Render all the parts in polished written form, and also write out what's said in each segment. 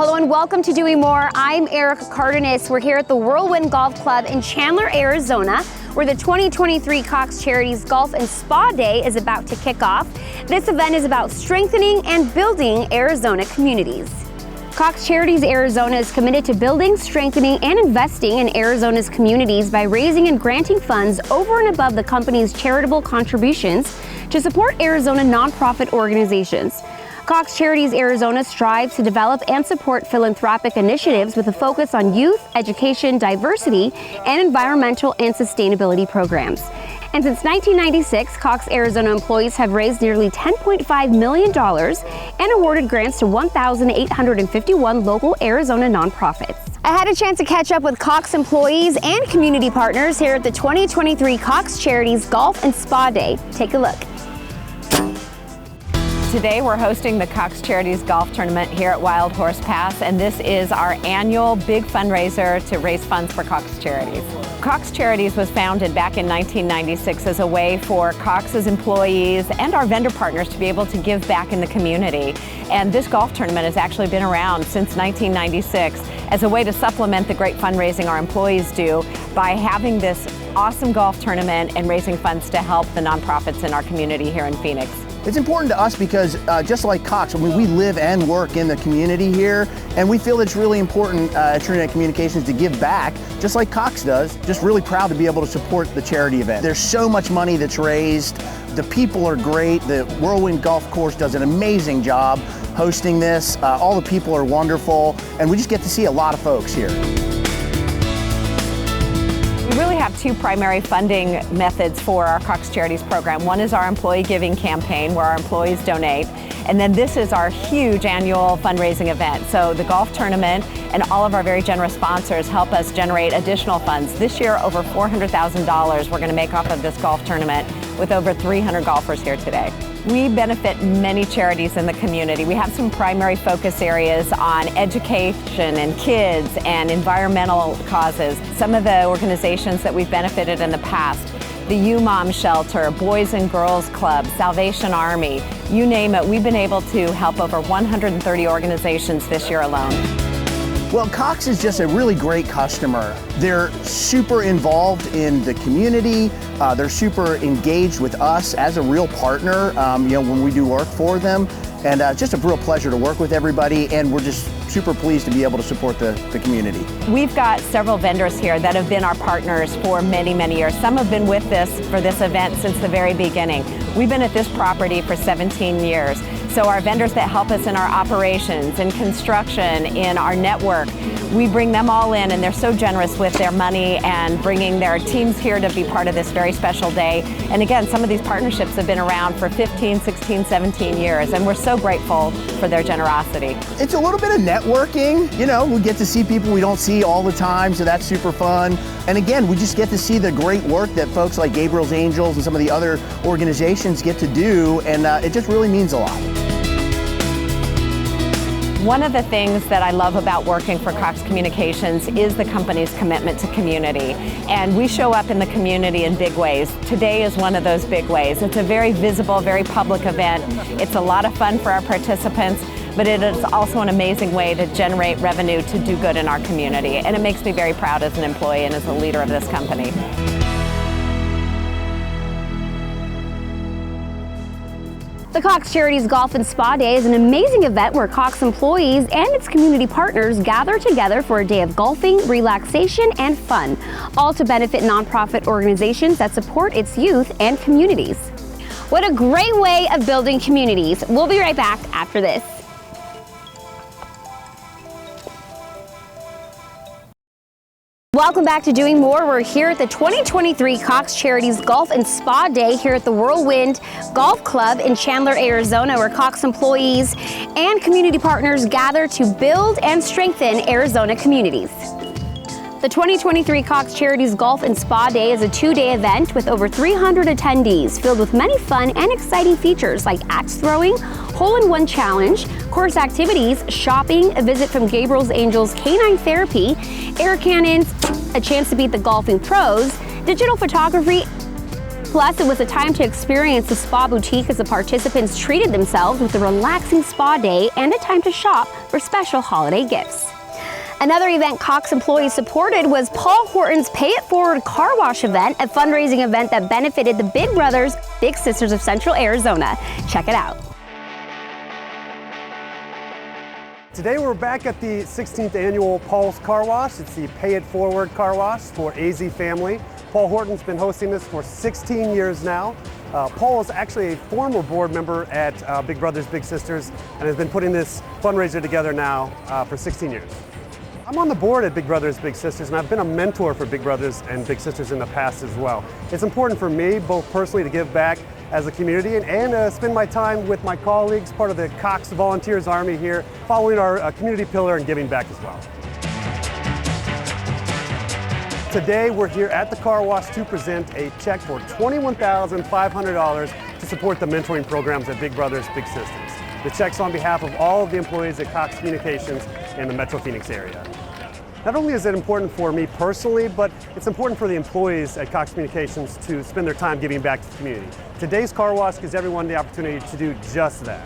Hello and welcome to Doing More. I'm Erica Cardenas. We're here at the Whirlwind Golf Club in Chandler, Arizona, where the 2023 Cox Charities Golf and Spa Day is about to kick off. This event is about strengthening and building Arizona communities. Cox Charities Arizona is committed to building, strengthening, and investing in Arizona's communities by raising and granting funds over and above the company's charitable contributions to support Arizona nonprofit organizations. Cox Charities Arizona strives to develop and support philanthropic initiatives with a focus on youth, education, diversity, and environmental and sustainability programs. And since 1996, Cox Arizona employees have raised nearly $10.5 million and awarded grants to 1,851 local Arizona nonprofits. I had a chance to catch up with Cox employees and community partners here at the 2023 Cox Charities Golf and Spa Day. Take a look. Today we're hosting the Cox Charities Golf Tournament here at Wild Horse Pass, and this is our annual big fundraiser to raise funds for Cox Charities. Cox Charities was founded back in 1996 as a way for Cox's employees and our vendor partners to be able to give back in the community. And this golf tournament has actually been around since 1996 as a way to supplement the great fundraising our employees do by having this awesome golf tournament and raising funds to help the nonprofits in our community here in Phoenix. It's important to us because just like Cox, we live and work in the community here, and we feel it's really important at Trinidad Communications to give back, just like Cox does. Just really proud to be able to support the charity event. There's so much money that's raised. The people are great. The Whirlwind Golf Course does an amazing job hosting this. All the people are wonderful, and we just get to see a lot of folks here. We really have two primary funding methods for our Cox Charities program. One is our employee giving campaign where our employees donate, and then this is our huge annual fundraising event. So the golf tournament and all of our very generous sponsors help us generate additional funds. This year, over $400,000 we're going to make off of this golf tournament with over 300 golfers here today. We benefit many charities in the community. We have some primary focus areas on education and kids and environmental causes. Some of the organizations that we've benefited in the past, the U-Mom Shelter, Boys and Girls Club, Salvation Army, you name it, we've been able to help over 130 organizations this year alone. Well, Cox is just a really great customer. They're super involved in the community. They're super engaged with us as a real partner, when we do work for them. And just a real pleasure to work with everybody, and we're just super pleased to be able to support the community. We've got several vendors here that have been our partners for many, many years. Some have been with us for this event since the very beginning. We've been at this property for 17 years. So our vendors that help us in our operations, in construction, in our network, we bring them all in, and they're so generous with their money and bringing their teams here to be part of this very special day. And again, some of these partnerships have been around for 15, 16, 17 years, and we're so grateful for their generosity. It's a little bit of networking. We get to see people we don't see all the time, so that's super fun. And again, we just get to see the great work that folks like Gabriel's Angels and some of the other organizations get to do, and it just really means a lot. One of the things that I love about working for Cox Communications is the company's commitment to community. And we show up in the community in big ways. Today is one of those big ways. It's a very visible, very public event. It's a lot of fun for our participants, but it is also an amazing way to generate revenue to do good in our community. And it makes me very proud as an employee and as a leader of this company. The Cox Charities Golf and Spa Day is an amazing event where Cox employees and its community partners gather together for a day of golfing, relaxation, and fun, all to benefit nonprofit organizations that support its youth and communities. What a great way of building communities. We'll be right back after this. Welcome back to Doing More. We're here at the 2023 Cox Charities Golf and Spa Day here at the Whirlwind Golf Club in Chandler, Arizona, where Cox employees and community partners gather to build and strengthen Arizona communities. The 2023 Cox Charities Golf and Spa Day is a two-day event with over 300 attendees, filled with many fun and exciting features like axe throwing, hole-in-one challenge, course activities, shopping, a visit from Gabriel's Angels Canine Therapy, air cannons, a chance to beat the golfing pros, digital photography, Plus, it was a time to experience the spa boutique as the participants treated themselves with a relaxing spa day and a time to shop for special holiday gifts. Another event Cox employees supported was Paul Horton's Pay It Forward Car Wash event, a fundraising event that benefited the Big Brothers Big Sisters of Central Arizona. Check it out. Today we're back at the 16th annual Paul's Car Wash. It's the Pay It Forward Car Wash for AZ Family. Paul Horton's been hosting this for 16 years now. Paul is actually a former board member at Big Brothers Big Sisters and has been putting this fundraiser together now for 16 years. I'm on the board at Big Brothers Big Sisters, and I've been a mentor for Big Brothers and Big Sisters in the past as well. It's important for me, both personally, to give back as a community and spend my time with my colleagues, part of the Cox Volunteers Army here, following our community pillar and giving back as well. Today we're here at the car wash to present a check for $21,500 to support the mentoring programs at Big Brothers Big Sisters. The check's on behalf of all of the employees at Cox Communications in the Metro Phoenix area. Not only is it important for me personally, but it's important for the employees at Cox Communications to spend their time giving back to the community. Today's car wash gives everyone the opportunity to do just that.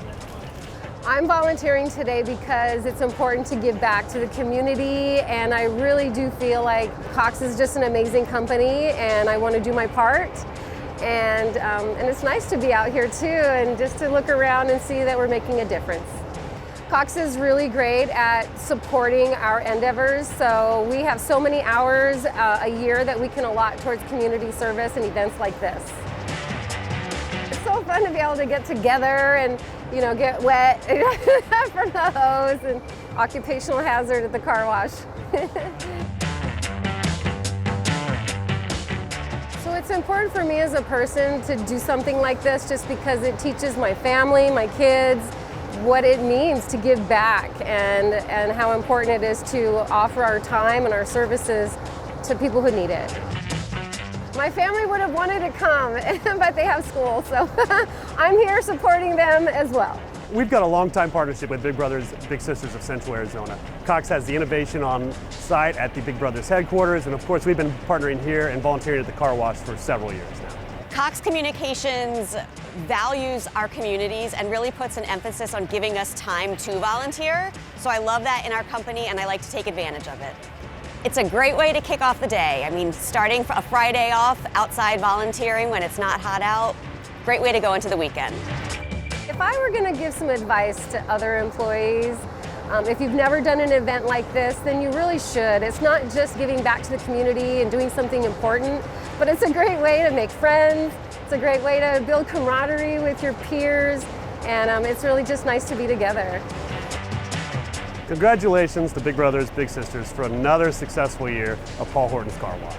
I'm volunteering today because it's important to give back to the community, and I really do feel like Cox is just an amazing company and I want to do my part. And it's nice to be out here too and just to look around and see that we're making a difference. Cox is really great at supporting our endeavors, so we have so many hours a year that we can allot towards community service and events like this. It's so fun to be able to get together and get wet from the hose and occupational hazard at the car wash. So it's important for me as a person to do something like this just because it teaches my family, my kids, what it means to give back and how important it is to offer our time and our services to people who need it. My family would have wanted to come, but they have school, so I'm here supporting them as well. We've got a long-time partnership with Big Brothers Big Sisters of Central Arizona. Cox has the innovation on site at the Big Brothers headquarters, and of course we've been partnering here and volunteering at the car wash for several years now. Cox Communications values our communities and really puts an emphasis on giving us time to volunteer. So I love that in our company and I like to take advantage of it. It's a great way to kick off the day. I mean, starting a Friday off outside volunteering when it's not hot out, great way to go into the weekend. If I were going to give some advice to other employees, if you've never done an event like this, then you really should. It's not just giving back to the community and doing something important, but it's a great way to make friends. It's a great way to build camaraderie with your peers, and it's really just nice to be together. Congratulations to Big Brothers Big Sisters for another successful year of Paul Horton's Car Wash.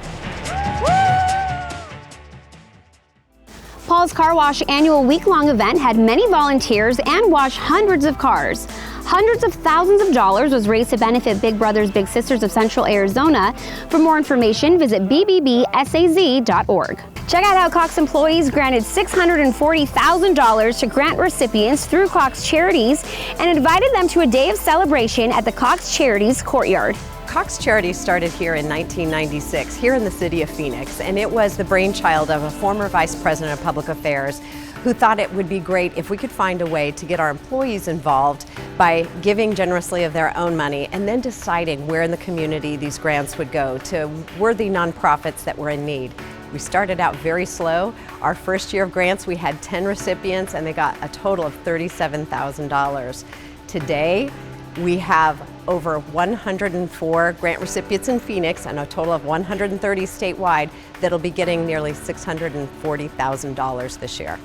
Paul's Car Wash annual week-long event had many volunteers and washed hundreds of cars. Hundreds of thousands of dollars was raised to benefit Big Brothers Big Sisters of Central Arizona. For more information, visit bbbsaz.org. Check out how Cox employees granted $640,000 to grant recipients through Cox Charities and invited them to a day of celebration at the Cox Charities courtyard. Cox Charities started here in 1996, here in the city of Phoenix, and it was the brainchild of a former Vice President of Public Affairs who thought it would be great if we could find a way to get our employees involved by giving generously of their own money and then deciding where in the community these grants would go to worthy nonprofits that were in need. We started out very slow. Our first year of grants, we had 10 recipients and they got a total of $37,000. Today, we have over 104 grant recipients in Phoenix and a total of 130 statewide that'll be getting nearly $640,000 this year.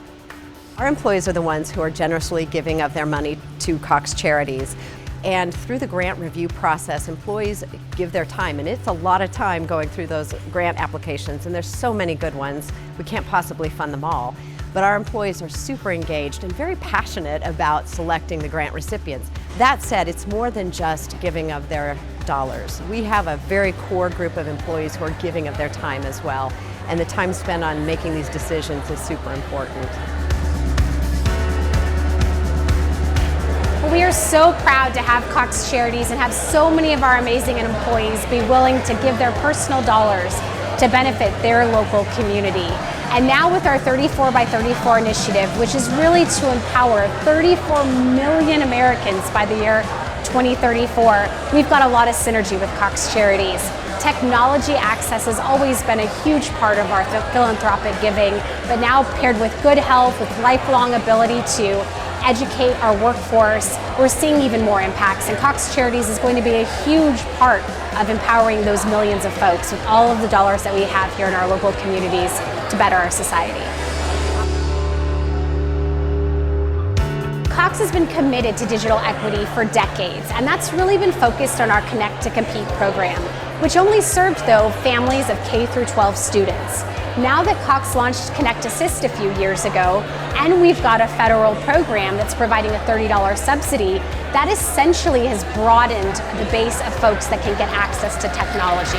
Our employees are the ones who are generously giving of their money to Cox Charities. And through the grant review process, employees give their time, and it's a lot of time going through those grant applications, and there's so many good ones. We can't possibly fund them all. But our employees are super engaged and very passionate about selecting the grant recipients. That said, it's more than just giving of their dollars. We have a very core group of employees who are giving of their time as well, and the time spent on making these decisions is super important. We are so proud to have Cox Charities and have so many of our amazing employees be willing to give their personal dollars to benefit their local community. And now with our 34 by 34 initiative, which is really to empower 34 million Americans by the year 2034, we've got a lot of synergy with Cox Charities. Technology access has always been a huge part of our philanthropic giving, but now paired with good health, with lifelong ability to educate our workforce, we're seeing even more impacts. And Cox Charities is going to be a huge part of empowering those millions of folks with all of the dollars that we have here in our local communities to better our society. Cox has been committed to digital equity for decades, and that's really been focused on our Connect to Compete program, which only served, though, families of K through 12 students. Now that Cox launched Connect Assist a few years ago, and we've got a federal program that's providing a $30 subsidy, that essentially has broadened the base of folks that can get access to technology.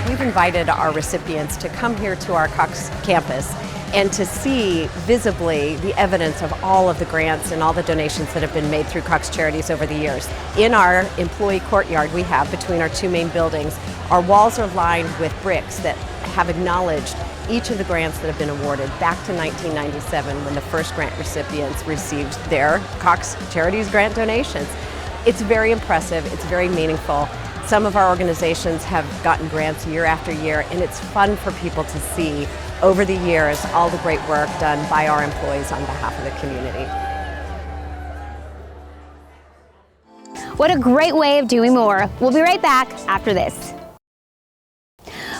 We've invited our recipients to come here to our Cox campus and to see visibly the evidence of all of the grants and all the donations that have been made through Cox Charities over the years. In our employee courtyard we have between our two main buildings, our walls are lined with bricks that have acknowledged each of the grants that have been awarded back to 1997 when the first grant recipients received their Cox Charities grant donations. It's very impressive, it's very meaningful. Some of our organizations have gotten grants year after year, and it's fun for people to see over the years all the great work done by our employees on behalf of the community. What a great way of doing more. We'll be right back after this.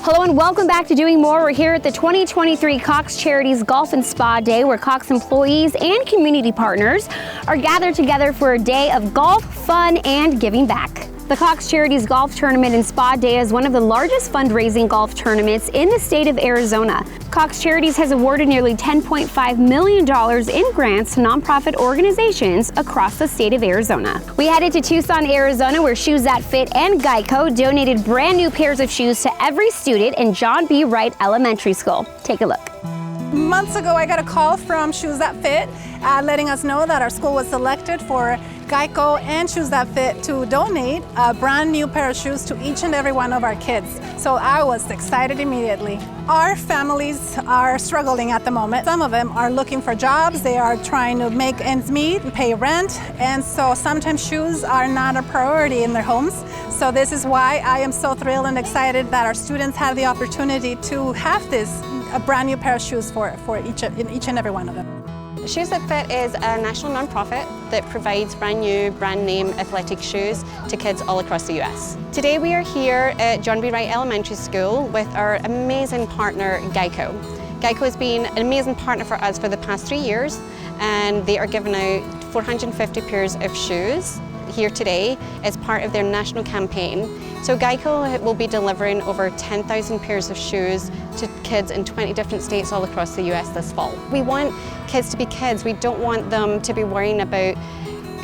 Hello and welcome back to Doing More. We're here at the 2023 Cox Charities Golf and Spa Day, where Cox employees and community partners are gathered together for a day of golf, fun, and giving back. The Cox Charities Golf Tournament and Spa Day is one of the largest fundraising golf tournaments in the state of Arizona. Cox Charities has awarded nearly $10.5 million in grants to nonprofit organizations across the state of Arizona. We headed to Tucson, Arizona, where Shoes That Fit and Geico donated brand new pairs of shoes to every student in John B. Wright Elementary School. Take a look. Months ago, I got a call from Shoes That Fit letting us know that our school was selected for Geico and Shoes That Fit to donate a brand new pair of shoes to each and every one of our kids. So I was excited immediately. Our families are struggling at the moment. Some of them are looking for jobs. They are trying to make ends meet, pay rent, and so sometimes shoes are not a priority in their homes. So this is why I am so thrilled and excited that our students have the opportunity to have a brand new pair of shoes for each and every one of them. Shoes That Fit is a national nonprofit that provides brand new, brand name athletic shoes to kids all across the US. Today we are here at John B. Wright Elementary School with our amazing partner Geico. Geico has been an amazing partner for us for the past 3 years, and they are giving out 450 pairs of shoes here today as part of their national campaign. So Geico will be delivering over 10,000 pairs of shoes to kids in 20 different states all across the US this fall. We want kids to be kids. We don't want them to be worrying about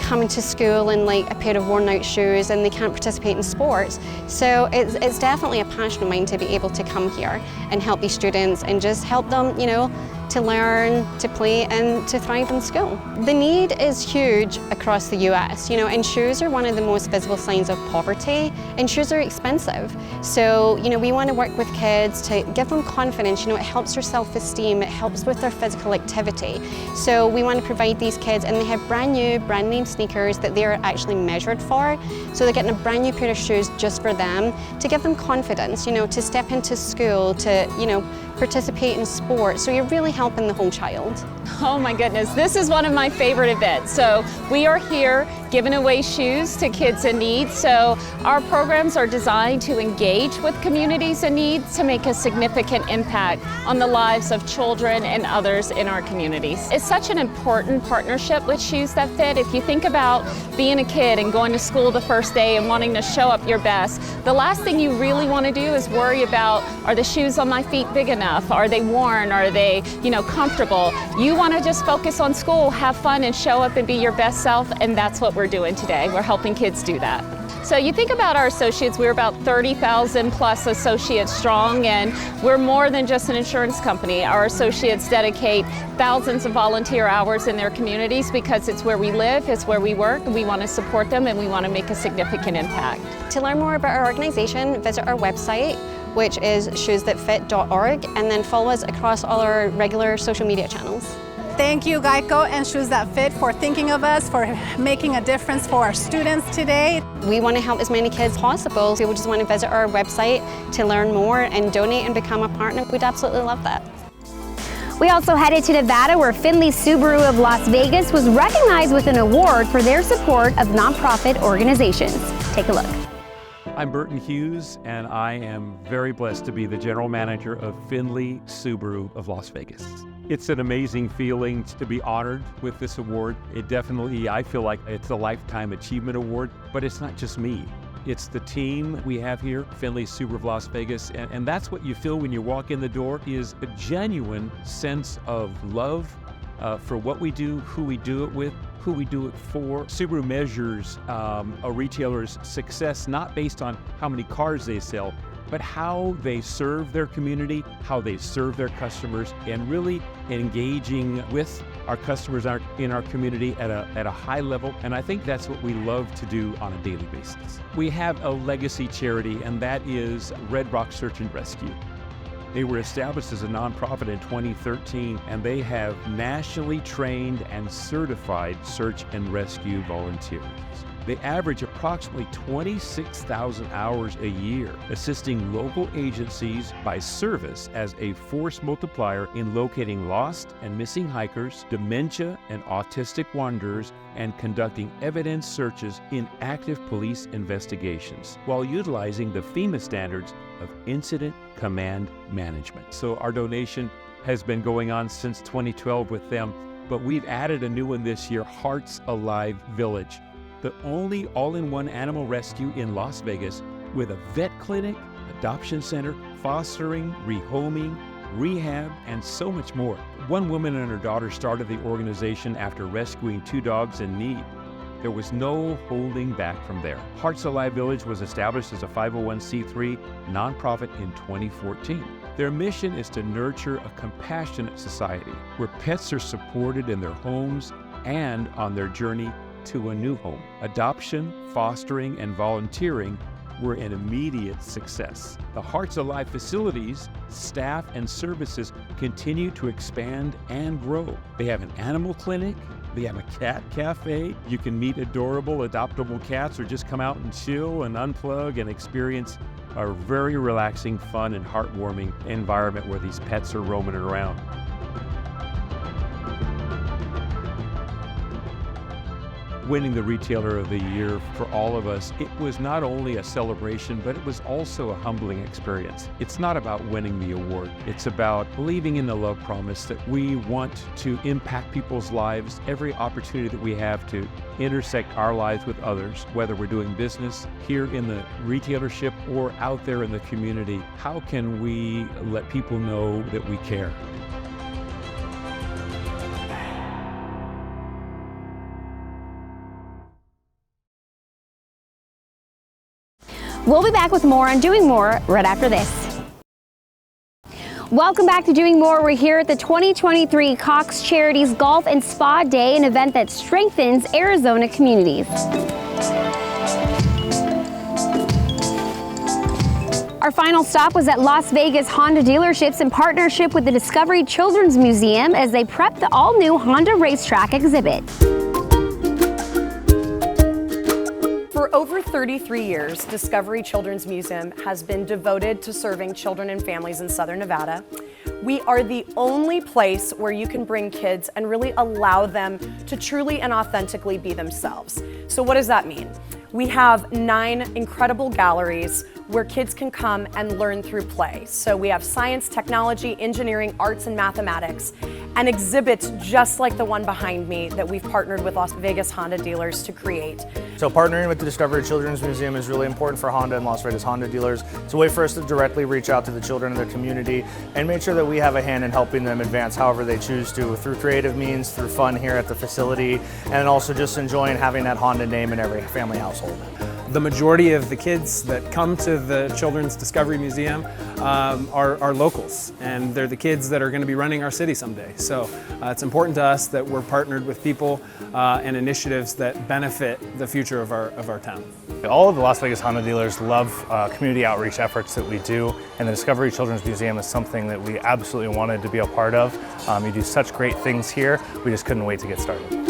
coming to school in like a pair of worn out shoes and they can't participate in sports. So it's definitely a passion of mine to be able to come here and help these students and just help them, you know, to learn, to play, and to thrive in school. The need is huge across the US, you know, and shoes are one of the most visible signs of poverty, and shoes are expensive. So, you know, we want to work with kids to give them confidence. You know, it helps their self-esteem, it helps with their physical activity. So we want to provide these kids, and they have brand new, brand name sneakers that they're actually measured for. So they're getting a brand new pair of shoes just for them to give them confidence, you know, to step into school, to, you know, participate in sports. So you're really helping the whole child. Oh my goodness, this is one of my favorite events. So we are here giving away shoes to kids in need. So our programs are designed to engage with communities in need to make a significant impact on the lives of children and others in our communities. It's such an important partnership with Shoes That Fit. If you think about being a kid and going to school the first day and wanting to show up your best, the last thing you really want to do is worry about, are the shoes on my feet big enough? Are they worn? Are they, you know, comfortable? You want to just focus on school, have fun, and show up and be your best self, and that's what we're doing today. We're helping kids do that. So you think about our associates, we're about 30,000 plus associates strong, and we're more than just an insurance company. Our associates dedicate thousands of volunteer hours in their communities because it's where we live, it's where we work, and we want to support them, and we want to make a significant impact. To learn more about our organization, visit our website, which is shoesthatfit.org, and then follow us across all our regular social media channels. Thank you, Geico and Shoes That Fit, for thinking of us, for making a difference for our students today. We want to help as many kids as possible. People just want to visit our website to learn more and donate and become a partner. We'd absolutely love that. We also headed to Nevada, where Finley Subaru of Las Vegas was recognized with an award for their support of nonprofit organizations. Take a look. I'm Burton Hughes, and I am very blessed to be the general manager of Finley Subaru of Las Vegas. It's an amazing feeling to be honored with this award. It definitely, I feel like it's a Lifetime Achievement Award, but it's not just me. It's the team we have here, Finley Subaru of Las Vegas, and that's what you feel when you walk in the door, is a genuine sense of love for what we do, who we do it with, who we do it for. Subaru measures a retailer's success not based on how many cars they sell, but how they serve their community, how they serve their customers, and really engaging with our customers in our community at a high level. And I think that's what we love to do on a daily basis. We have a legacy charity, and that is Red Rock Search and Rescue. They were established as a nonprofit in 2013, and they have nationally trained and certified search and rescue volunteers. They average approximately 26,000 hours a year, assisting local agencies by service as a force multiplier in locating lost and missing hikers, dementia and autistic wanderers, and conducting evidence searches in active police investigations, while utilizing the FEMA standards of Incident Command Management. So our donation has been going on since 2012 with them, but we've added a new one this year, Hearts Alive Village, the only all-in-one animal rescue in Las Vegas with a vet clinic, adoption center, fostering, rehoming, rehab, and so much more. One woman and her daughter started the organization after rescuing 2 dogs in need. There was no holding back from there. Hearts Alive Village was established as a 501c3 nonprofit in 2014. Their mission is to nurture a compassionate society where pets are supported in their homes and on their journey to a new home. Adoption, fostering, and volunteering were an immediate success. The Hearts Alive facilities, staff, and services continue to expand and grow. They have an animal clinic, they have a cat cafe. You can meet adorable, adoptable cats or just come out and chill and unplug and experience a very relaxing, fun, and heartwarming environment where these pets are roaming around. Winning the Retailer of the Year for all of us, it was not only a celebration, but it was also a humbling experience. It's not about winning the award. It's about believing in the love promise that we want to impact people's lives every opportunity that we have to intersect our lives with others, whether we're doing business here in the retailership or out there in the community. How can we let people know that we care? We'll be back with more on Doing More right after this. Welcome back to Doing More. We're here at the 2023 Cox Charities Golf and Spa Day, an event that strengthens Arizona communities. Our final stop was at Las Vegas Honda dealerships in partnership with the Discovery Children's Museum as they prep the all-new Honda Racetrack exhibit. For over 33 years, Discovery Children's Museum has been devoted to serving children and families in Southern Nevada. We are the only place where you can bring kids and really allow them to truly and authentically be themselves. So what does that mean? We have 9 incredible galleries where kids can come and learn through play. So we have science, technology, engineering, arts, and mathematics, and exhibits just like the one behind me that we've partnered with Las Vegas Honda dealers to create. So partnering with the Discovery Children's Museum is really important for Honda and Las Vegas Honda dealers. It's a way for us to directly reach out to the children in their community and make sure that we have a hand in helping them advance however they choose to, through creative means, through fun here at the facility, and also just enjoying having that Honda name in every family household. The majority of the kids that come to the Children's Discovery Museum are locals, and they're the kids that are going to be running our city someday. So it's important to us that we're partnered with people and initiatives that benefit the future of our town. All of the Las Vegas Honda dealers love community outreach efforts that we do, and the Discovery Children's Museum is something that we absolutely wanted to be a part of. You do such great things here, we just couldn't wait to get started.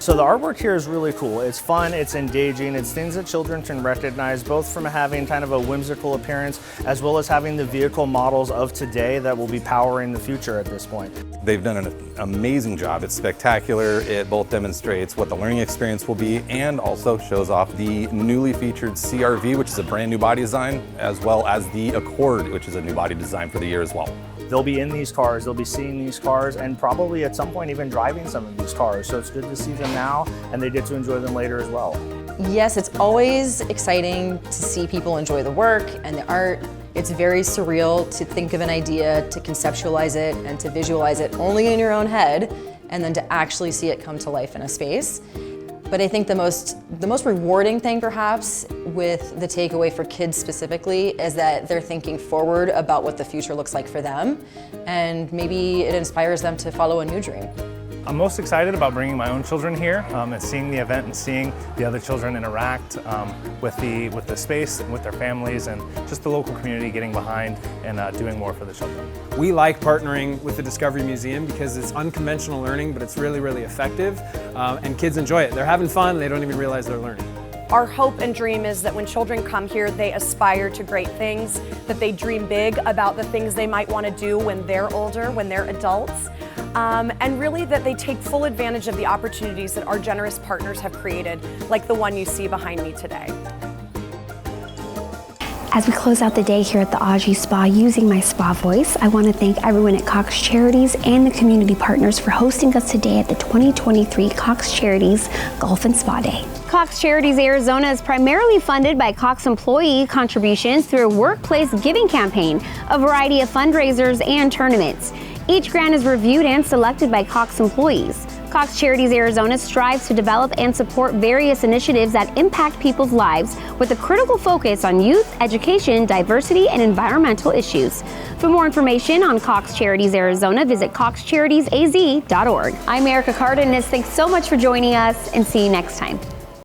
So the artwork here is really cool. It's fun, it's engaging, it's things that children can recognize, both from having kind of a whimsical appearance as well as having the vehicle models of today that will be powering the future at this point. They've done an amazing job. It's spectacular. It both demonstrates what the learning experience will be and also shows off the newly featured CRV, which is a brand new body design, as well as the Accord, which is a new body design for the year as well. They'll be in these cars, they'll be seeing these cars, and probably at some point even driving some of these cars. So it's good to see them now, and they get to enjoy them later as well. Yes, it's always exciting to see people enjoy the work and the art. It's very surreal to think of an idea, to conceptualize it, and to visualize it only in your own head, and then to actually see it come to life in a space. But I think the most rewarding thing perhaps with the takeaway for kids specifically is that they're thinking forward about what the future looks like for them, and maybe it inspires them to follow a new dream. I'm most excited about bringing my own children here and seeing the event and seeing the other children interact with the space and with their families, and just the local community getting behind and doing more for the children. We like partnering with the Discovery Museum because it's unconventional learning, but it's really, really effective, and kids enjoy it. They're having fun, they don't even realize they're learning. Our hope and dream is that when children come here, they aspire to great things, that they dream big about the things they might want to do when they're older, when they're adults, and really that they take full advantage of the opportunities that our generous partners have created, like the one you see behind me today. As we close out the day here at the Aji Spa using my spa voice, I want to thank everyone at Cox Charities and the community partners for hosting us today at the 2023 Cox Charities Golf and Spa Day. Cox Charities Arizona is primarily funded by Cox employee contributions through a workplace giving campaign, a variety of fundraisers, and tournaments. Each grant is reviewed and selected by Cox employees. Cox Charities Arizona strives to develop and support various initiatives that impact people's lives with a critical focus on youth, education, diversity, and environmental issues. For more information on Cox Charities Arizona, visit coxcharitiesaz.org. I'm Erica Cardenas. Thanks so much for joining us, and see you next time.